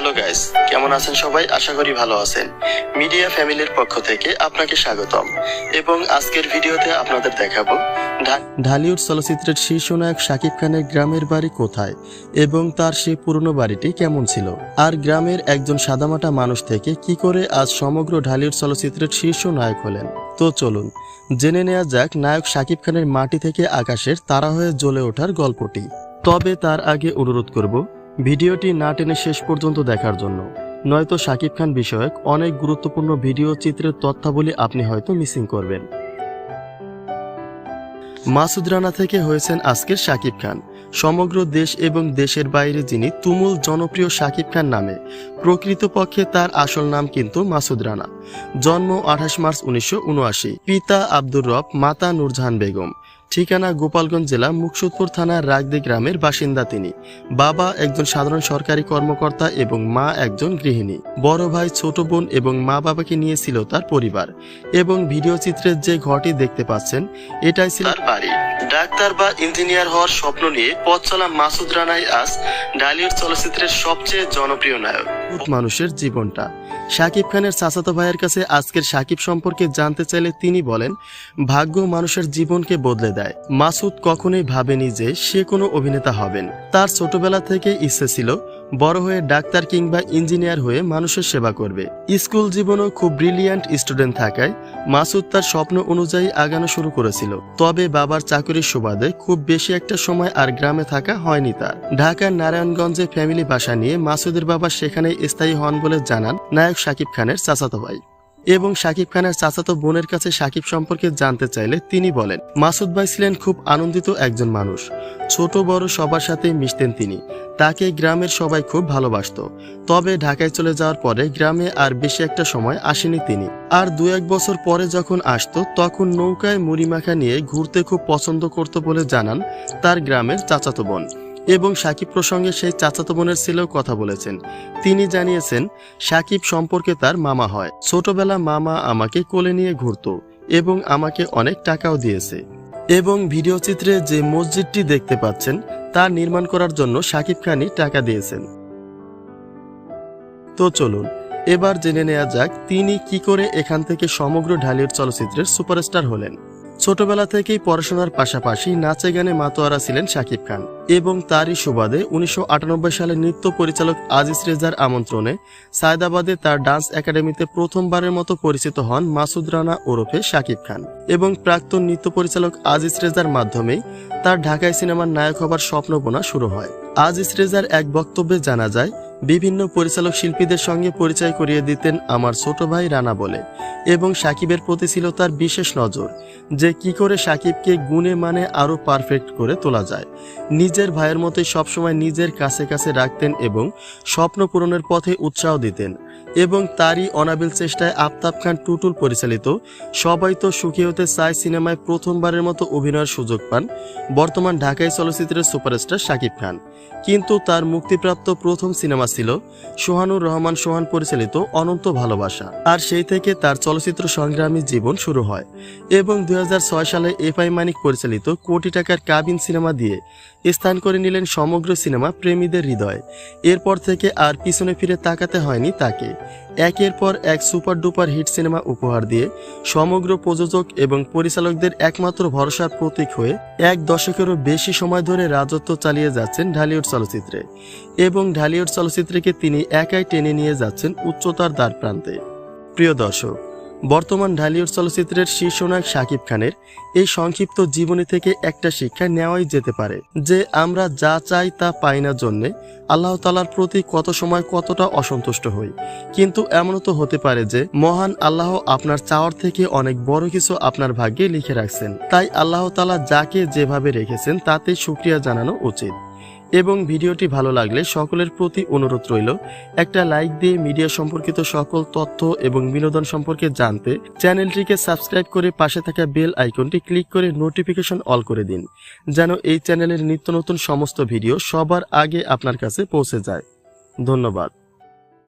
Hello guys, কেমন আছেন সবাই? আশা করি ভালো আছেন। মিডিয়া ফ্যামিলির পক্ষ থেকে আপনাকে স্বাগতম এবং আজকের ভিডিওতে আপনাদের দেখাবো ঢালিউড চলচ্চিত্রের শীর্ষ নায়ক শাকিব খানের গ্রামের বাড়ি কোথায় এবং তার সেই পুরনো বাড়িটি কেমন ছিল, আর গ্রামের একজন সাদামাটা মানুষ থেকে কি করে আজ সমগ্র ঢালিউড চলচ্চিত্রের শীর্ষ নায়ক হলেন। তো চলুন জেনে নেওয়া যাক নায়ক শাকিব খানের মাটি থেকে আকাশের তারা হয়ে জ্বলে ওঠার গল্পটি। তবে তার আগে অনুরোধ করব ভিডিওটি না টেনে শেষ পর্যন্ত দেখার জন্য, নয়তো শাকিব খান বিষয়ক অনেক গুরুত্বপূর্ণ ভিডিও চিত্রের তথ্যাবলী আপনি হয়তো মিসিং করবেন। মাসুদ রানা থেকে হয়েছেন আজকের শাকিব খান। সমগ্র দেশ এবং দেশের বাইরে যিনি তুমুল জনপ্রিয় শাকিব খান নামে, প্রকৃতপক্ষে তার আসল নাম কিন্তু মাসুদ রানা। জন্ম 28 মার্চ 1979। পিতা আব্দুর রব, মাতা নূরজাহান বেগম। ঠিকানা গোপালগঞ্জ জেলা মুকসুদপুর থানার রাগদি গ্রামের বাসিন্দা তিনি। বাবা একজন সাধারণ সরকারি কর্মকর্তা এবং মা একজন গৃহিণী। বড় ভাই, ছোট বোন এবং মা বাবাকে নিয়ে ছিল তার পরিবার। এবং ভিডিও চিত্রের যে ঘরটি দেখতে পাচ্ছেন এটাই ছিল তার বাড়ি। ডাক্তার বা ইঞ্জিনিয়ার হওয়ার স্বপ্ন নিয়ে পথ চলা মাসুদ রানাই আজ ঢালিউড চলচ্চিত্রের সবচেয়ে জনপ্রিয় নায়ক। মানুষের জীবনটা। শাকিব খানের চাচাতো ভাইয়ের কাছে আজকের শাকিব সম্পর্কে জানতে চাইলে তিনি বলেন, ভাগ্য মানুষের জীবনকে বদলে দেয়। মাসুদ কখনোই ভাবেনি যে সে কোনো অভিনেতা হবেন। তার ছোটবেলা থেকে ইচ্ছে ছিল বড় হয়ে ডাক্তার কিংবা ইঞ্জিনিয়ার হয়ে মানুষের সেবা করবে। স্কুল জীবনও খুব ব্রিলিয়ান্ট স্টুডেন্ট থাকায় মাসুদ তার স্বপ্ন অনুযায়ী আগানো শুরু করেছিল। তবে বাবার চাকরির সুবাদে খুব বেশি একটা সময় আর গ্রামে থাকা হয়নি তার। ঢাকার নারায়ণগঞ্জে ফ্যামিলি বাসা নিয়ে মাসুদের বাবা সেখানে স্থায়ী হন বলে জানান নায়ক শাকিব খানের চাচাতো ভাই। এবং শাকিব খানের চাচাতো বোনের কাছে শাকিব সম্পর্কে জানতে চাইলে তিনি বলেন, মাসুদ ভাই ছিলেন খুব আনন্দিত একজন মানুষ। ছোট বড় সবার সাথে মিশতেন তিনি। তাকে গ্রামের সবাই খুব ভালোবাসত। তবে ঢাকায় চলে যাওয়ার পরে গ্রামে আর বেশি একটা সময় আসেনি তিনি। আর 2-1 বছর পরে যখন আসতো তখন নৌকায় মুড়ি মাখা নিয়ে ঘুরতে খুব পছন্দ করত বলে জানান তার গ্রামের চাচাতো বোন। এবং শাকিব প্রসঙ্গে সেই চাচাতো বোনের ছেলেও কথা বলেছেন। তিনি জানিয়েছেন শাকিব সম্পর্কে তার মামা হয়। ছোটবেলা মামা আমাকে কোলে নিয়ে ঘুরতো এবং আমাকে অনেক টাকাও দিয়েছে। এবং ভিডিও চিত্রে যে মসজিদটি দেখতে পাচ্ছেন তা নির্মাণ করার জন্য শাকিব খানই টাকা দিয়েছেন। তো চলুন এবার জেনে নেওয়া যাক তিনি কি করে এখান থেকে সমগ্র ঢালিউড চলচ্চিত্রের সুপারস্টার হলেন। ছোটবেলা থেকেই পড়াশোনার পাশাপাশি নাচে গানে মাতোয়ারা ছিলেন শাকিব খান এবং তারই সুবাদে 1998 সালে নৃত্য পরিচালক আজিজ রেজার আমন্ত্রণে সায়দাবাদে তার ডান্স একাডেমিতে প্রথমবারের মতো পরিচিত হন মাসুদ রানা ওরফে শাকিব খান। এবং প্রাক্তন নৃত্য পরিচালক আজিজ রেজার মাধ্যমেই তার ঢাকায় সিনেমার নায়ক হবার স্বপ্ন বোনা শুরু হয়। আজিজ রেজার এক বক্তব্যে জানা যায়, বিভিন্ন পরিচালক শিল্পীদের সঙ্গে পরিচয় করিয়ে দিতেন আমার ছোট ভাই রানা বলে। এবং শাকিবের প্রতি ছিল তার বিশেষ নজর যে কি করে শাকিবকে গুণে মানে আরো পারফেক্ট করে তোলা যায়। নিজের ভাইয়ের মতোই সবসময় নিজের কাছে কাছে রাখতেন এবং স্বপ্ন পূরণের পথে উৎসাহ দিতেন। এবং তারই অনাবিল চেষ্টায় আফতাব খান টুটুল পরিচালিত সবাই তো সুখী হতে চায় সিনেমায় প্রথমবারের মতো অভিনয়ের সুযোগ পান বর্তমান ঢাকাই চলচ্চিত্রের সুপারস্টার শাকিব খান। কিন্তু তার মুক্তিপ্রাপ্ত প্রথম সিনেমা ছিল সোহানুর রহমান সোহান পরিচালিত অনন্ত ভালোবাসা। আর সেই থেকে তার চলচ্চিত্র সংগ্রামী জীবন শুরু হয়। এবং 2006 সালে এফআই মানিক পরিচালিত কোটি টাকার কাবিন সিনেমা দিয়ে স্থান করে নিলেন সমগ্র সিনেমা প্রেমীদের হৃদয়ে। এরপর থেকে আর পিছনে ফিরে তাকাতে হয়নি তাকে। একের পর এক সুপার ডুপার হিট সিনেমা উপহার দিয়ে সমগ্র প্রযোজক এবং পরিচালকদের একমাত্র ভরসার প্রতীক হয়ে 1 দশকেরও বেশি সময় ধরে রাজত্ব চালিয়ে যাচ্ছেন ঢালিউড চলচ্চিত্রে। এবং ঢালিউড চলচ্চিত্রকে তিনি একাই টেনে নিয়ে যাচ্ছেন উচ্চতার দ্বার প্রান্তে। প্রিয় দর্শক, বর্তমান ঢালিউড চলচ্চিত্রের শীর্ষ নায়ক শাকিব খানের এই সংক্ষিপ্ত জীবনী থেকে একটা শিক্ষা নেওয়াই যেতে পারে যে আমরা যা চাই তা পাই না জন্যে আল্লাহ তাআলার প্রতি কত সময় কতটা অসন্তুষ্ট হই। কিন্তু এমনও তো হতে পারে যে মহান আল্লাহ আপনার চাওয়ার থেকে অনেক বড় কিছু আপনার ভাগ্যে লিখে রাখছেন। তাই আল্লাহ তাআলা যাকে যেভাবে রেখেছেন তাতে শুকরিয়া জানানো উচিত। এবং ভিডিওটি ভালো লাগলে সকলের প্রতি অনুরোধ রইল একটা লাইক দিয়ে মিডিয়া সম্পর্কিত সকল তথ্য এবং বিনোদন সম্পর্কে জানতে চ্যানেলটিকে সাবস্ক্রাইব করে পাশে থাকা বেল আইকনটি ক্লিক করে নোটিফিকেশন অল করে দিন, যেন এই চ্যানেলের নিত্য নতুন সমস্ত ভিডিও সবার আগে আপনার কাছে পৌঁছে যায়। ধন্যবাদ।